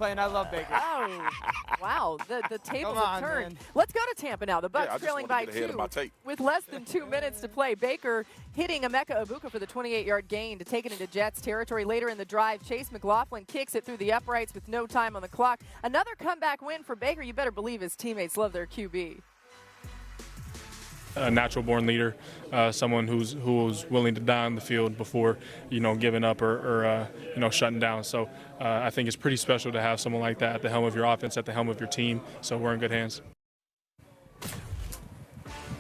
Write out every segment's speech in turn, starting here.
playing. I love Baker. Oh, wow. The tables have turned. Man. Let's go to Tampa now. The Bucs Yeah, trailing by 2 with less than 2 minutes to play. Baker hitting Emeka Egbuka for the 28-yard gain to take it into Jets territory. Later in the drive, Chase McLaughlin kicks it through the uprights with no time on the clock. Another comeback win for Baker. You better believe his teammates love their QB. A natural-born leader, someone who's willing to die on the field before, giving up or shutting down. So I think it's pretty special to have someone like that at the helm of your offense, at the helm of your team. So we're in good hands.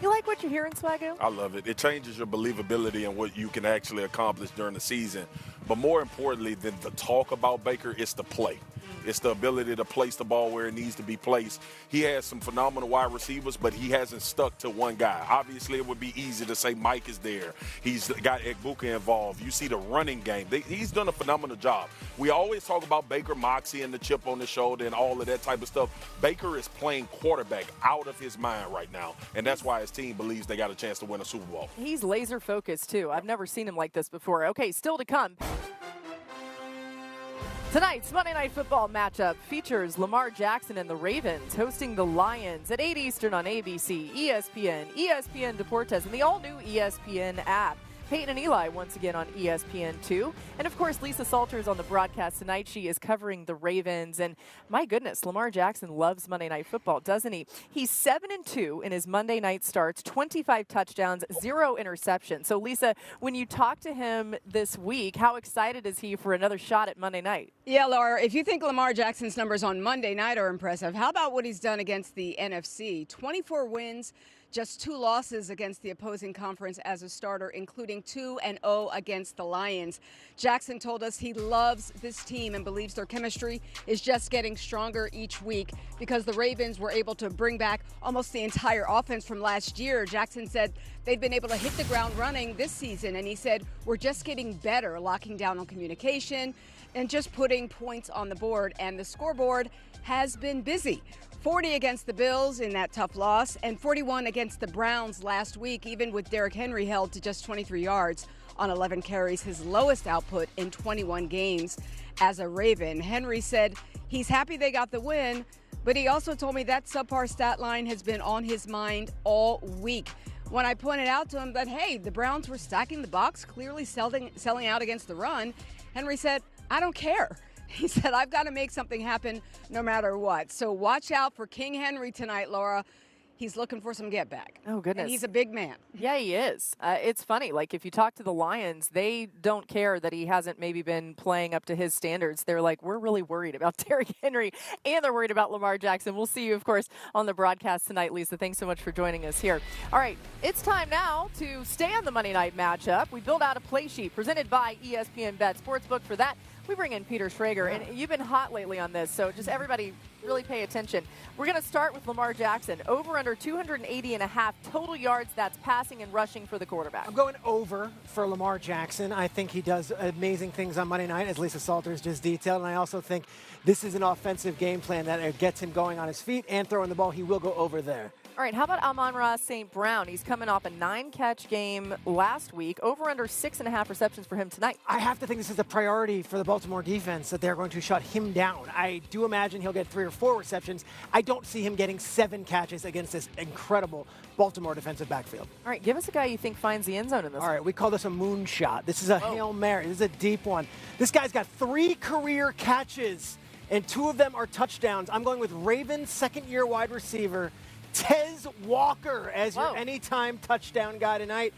You like what you're hearing, Swagu? I love it. It changes your believability in what you can actually accomplish during the season. But more importantly than the talk about Baker, it's the play. It's the ability to place the ball where it needs to be placed. He has some phenomenal wide receivers, but he hasn't stuck to one guy. Obviously, it would be easy to say Mike is there. He's got Egbuka involved. You see the running game. He's done a phenomenal job. We always talk about Baker Moxie and the chip on the shoulder and all of that type of stuff. Baker is playing quarterback out of his mind right now, and that's why his team believes they got a chance to win a Super Bowl. He's laser focused, too. I've never seen him like this before. Okay, still to come. Tonight's Monday Night Football matchup features Lamar Jackson and the Ravens hosting the Lions at 8 Eastern on ABC, ESPN, ESPN Deportes, and the all-new ESPN app. Peyton and Eli once again on ESPN2. And, of course, Lisa Salters on the broadcast tonight. She is covering the Ravens. And, my goodness, Lamar Jackson loves Monday Night Football, doesn't he? He's 7-2 in his Monday night starts, 25 touchdowns, 0 interceptions. So, Lisa, when you talk to him this week, how excited is he for another shot at Monday night? Yeah, Laura, if you think Lamar Jackson's numbers on Monday night are impressive, how about what he's done against the NFC? 24 wins. Just 2 losses against the opposing conference as a starter, including 2-0 against the Lions. Jackson told us he loves this team and believes their chemistry is just getting stronger each week because the Ravens were able to bring back almost the entire offense from last year. Jackson said they've been able to hit the ground running this season, and he said we're just getting better, locking down on communication and just putting points on the board, and the scoreboard has been busy. 40 against the Bills in that tough loss, and 41 against the Browns last week, even with Derrick Henry held to just 23 yards on 11 carries, his lowest output in 21 games as a Raven. Henry said he's happy they got the win, but he also told me that subpar stat line has been on his mind all week. When I pointed out to him that, hey, the Browns were stacking the box, clearly selling out against the run, Henry said, I don't care. He said, I've got to make something happen no matter what. So watch out for King Henry tonight, Laura. He's looking for some get back. Oh, goodness. And he's a big man. Yeah, he is. It's funny. Like, if you talk to the Lions, they don't care that he hasn't maybe been playing up to his standards. They're like, we're really worried about Derrick Henry, and they're worried about Lamar Jackson. We'll see you, of course, on the broadcast tonight, Lisa. Thanks so much for joining us here. All right, it's time now to stay on the Monday night matchup. We build out a play sheet presented by ESPN Bet Sportsbook. For that, we bring in Peter Schrager, and you've been hot lately on this, so just everybody really pay attention. We're going to start with Lamar Jackson. Over under 280.5 total yards. That's passing and rushing for the quarterback. I'm going over for Lamar Jackson. I think he does amazing things on Monday night, as Lisa Salters just detailed, and I also think this is an offensive game plan that gets him going on his feet and throwing the ball. He will go over there. All right, how about Amon-Ra St. Brown? He's coming off a 9-catch game last week. Over under 6.5 receptions for him tonight. I have to think this is a priority for the Baltimore defense, that they're going to shut him down. I do imagine he'll get 3 or 4 receptions. I don't see him getting 7 catches against this incredible Baltimore defensive backfield. All right, give us a guy you think finds the end zone in this All right, we call this a moonshot. This is a Hail Mary. This is a deep one. This guy's got 3 career catches, and 2 of them are touchdowns. I'm going with Ravens second-year wide receiver Tez Walker as your anytime touchdown guy tonight.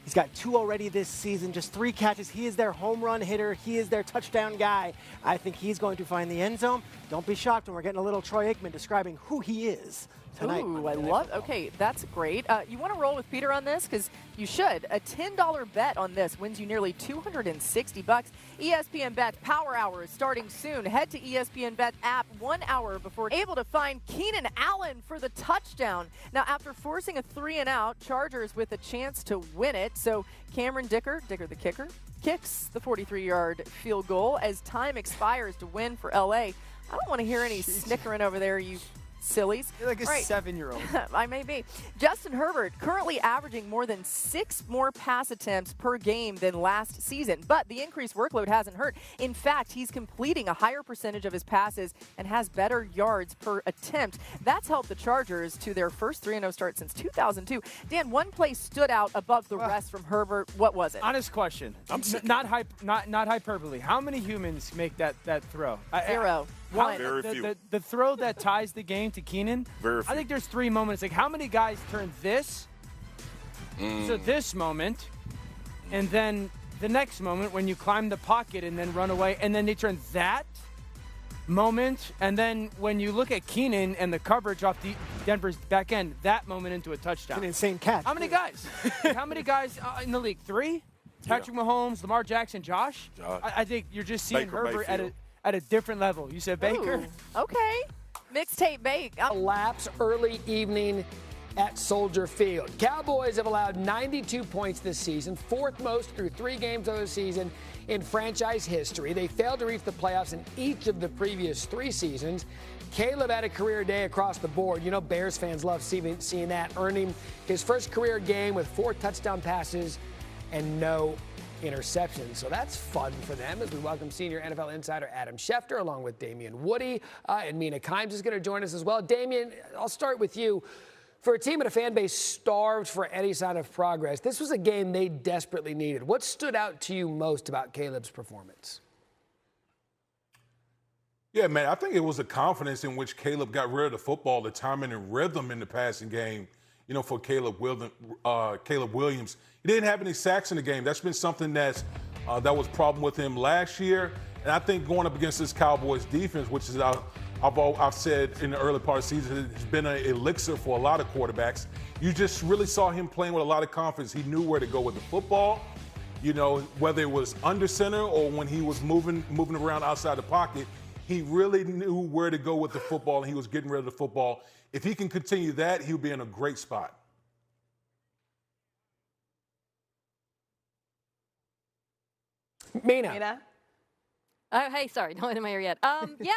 He's got 2 already this season, just 3 catches. He is their home run hitter. He is their touchdown guy. I think he's going to find the end zone. Don't be shocked when we're getting a little Troy Aikman describing who he is tonight. Ooh, I love. Okay, that's great. You want to roll with Peter on this? Because you should. A $10 bet on this wins you nearly $260. ESPN Bet Power Hour is starting soon. Head to ESPN Bet app 1 hour before able to find Keenan Allen for the touchdown. Now, after forcing a 3-and-out, Chargers with a chance to win it. So Cameron Dicker the kicker, kicks the 43-yard field goal as time expires to win for L.A. I don't want to hear any snickering over there, you sillies. You're like a Right. 7-year-old. I may be. Justin Herbert currently averaging more than 6 more pass attempts per game than last season, but the increased workload hasn't hurt. In fact, he's completing a higher percentage of his passes and has better yards per attempt. That's helped the Chargers to their first 3-0 start since 2002. Dan, one play stood out above the rest from Herbert. What was it? Honest question. Not hyperbole. How many humans make that throw? 0. One. Very few. The throw that ties the game to Keenan. Very few. I think there's 3 moments. Like, how many guys turn this to this moment, and then the next moment when you climb the pocket and then run away, and then they turn that moment, and then when you look at Keenan and the coverage off the Denver's back end, that moment into a touchdown. An insane catch. How many guys? How many guys in the league? 3? Patrick Mahomes, Lamar Jackson, Josh. I think you're just seeing Baker Herbert Mayfield. at a different level. You said Baker. Ooh, okay. Mixtape Bake. Lapse early evening at Soldier Field. Cowboys have allowed 92 points this season, 4th most through 3 games of the season in franchise history. They failed to reach the playoffs in each of the previous 3 seasons. Caleb had a career day across the board. You know, Bears fans love seeing that, earning his first career game with 4 touchdown passes and no interceptions. So that's fun for them as we welcome senior NFL insider Adam Schefter along with Damian Woody and Mina Kimes is going to join us as well. Damian, I'll start with you. For a team and a fan base starved for any sign of progress, this was a game they desperately needed. What stood out to you most about Caleb's performance? Yeah, man, I think it was the confidence in which Caleb got rid of the football, the timing and rhythm in the passing game, you know, for Caleb Williams. He didn't have any sacks in the game. That's been something that was a problem with him last year. And I think going up against this Cowboys defense, which is I've said in the early part of the season, it's been an elixir for a lot of quarterbacks. You just really saw him playing with a lot of confidence. He knew where to go with the football, you know, whether it was under center or when he was moving around outside the pocket. He really knew where to go with the football, and he was getting rid of the football. If he can continue that, he'll be in a great spot. Mina. Hey, sorry, no one in my ear yet. Yeah,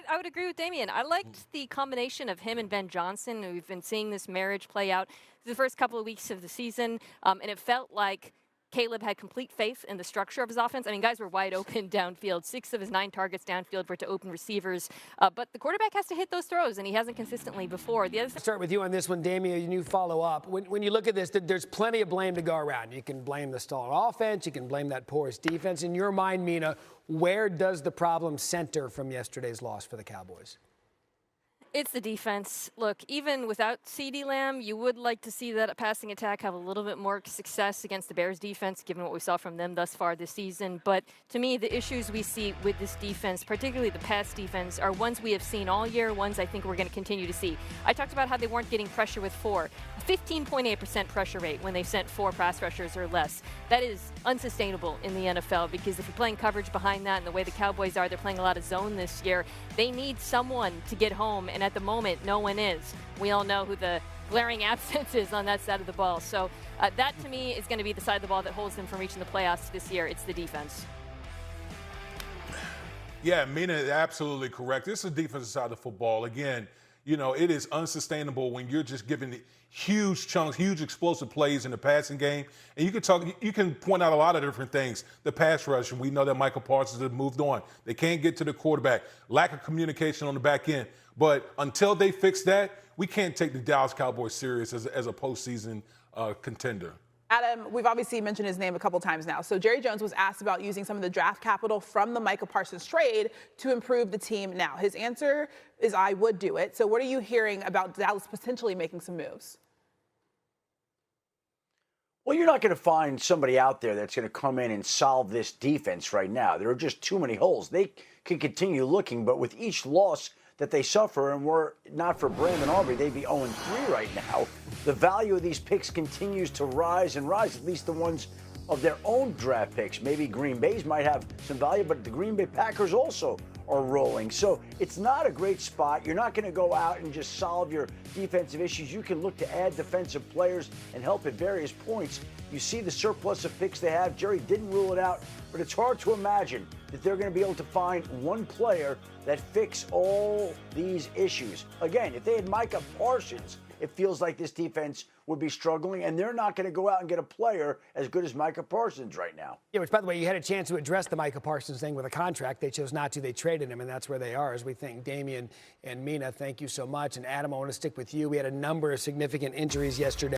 I would agree with Damian. I liked the combination of him and Ben Johnson. We've been seeing this marriage play out the first couple of weeks of the season, and it felt like Caleb had complete faith in the structure of his offense. I mean, guys were wide open downfield. 6 of his 9 targets downfield were to open receivers. But the quarterback has to hit those throws, and he hasn't consistently before. The other Start with you on this one, Damian, and you follow up. When you look at this, there's plenty of blame to go around. You can blame the stalled offense. You can blame that porous defense. In your mind, Mina, where does the problem center from yesterday's loss for the Cowboys? It's the defense. Look, even without CeeDee Lamb, you would like to see that passing attack have a little bit more success against the Bears defense, given what we saw from them thus far this season. But to me, the issues we see with this defense, particularly the pass defense, are ones we have seen all year, ones I think we're going to continue to see. I talked about how they weren't getting pressure with 4. 15.8% pressure rate when they sent 4 pass rushers or less. That is unsustainable in the NFL because if you're playing coverage behind that and the way the Cowboys are, they're playing a lot of zone this year, they need someone to get home, and at the moment, no one is. We all know who the glaring absence is on that side of the ball. So that, to me, is going to be the side of the ball that holds them from reaching the playoffs this year. It's the defense. Yeah, Mina is absolutely correct. This is the defensive side of the football. Again, you know, it is unsustainable when you're just giving huge chunks, huge explosive plays in the passing game. And you can point out a lot of different things. The pass rush, and we know that Michael Parsons has moved on. They can't get to the quarterback. Lack of communication on the back end. But until they fix that, we can't take the Dallas Cowboys serious as a postseason contender. Adam, we've obviously mentioned his name a couple times now. So Jerry Jones was asked about using some of the draft capital from the Michael Parsons trade to improve the team now. His answer is, I would do it. So what are you hearing about Dallas potentially making some moves? Well, you're not going to find somebody out there that's going to come in and solve this defense right now. There are just too many holes. They can continue looking, but with each loss that they suffer, and were not for Brandon Aubrey, they'd be 0-3 right now. The value of these picks continues to rise and rise, at least the ones of their own draft picks. Maybe Green Bay's might have some value, but the Green Bay Packers also are rolling. So it's not a great spot. You're not going to go out and just solve your defensive issues. You can look to add defensive players and help at various points. You see the surplus of picks they have. Jerry didn't rule it out, but it's hard to imagine that they're going to be able to find one player that fix all these issues. Again, if they had Micah Parsons, it feels like this defense would be struggling, and they're not going to go out and get a player as good as Micah Parsons right now. Yeah, which, by the way, you had a chance to address the Micah Parsons thing with a contract. They chose not to. They traded him, and that's where they are, as we think. Damian and Mina, thank you so much. And Adam, I want to stick with you. We had a number of significant injuries yesterday.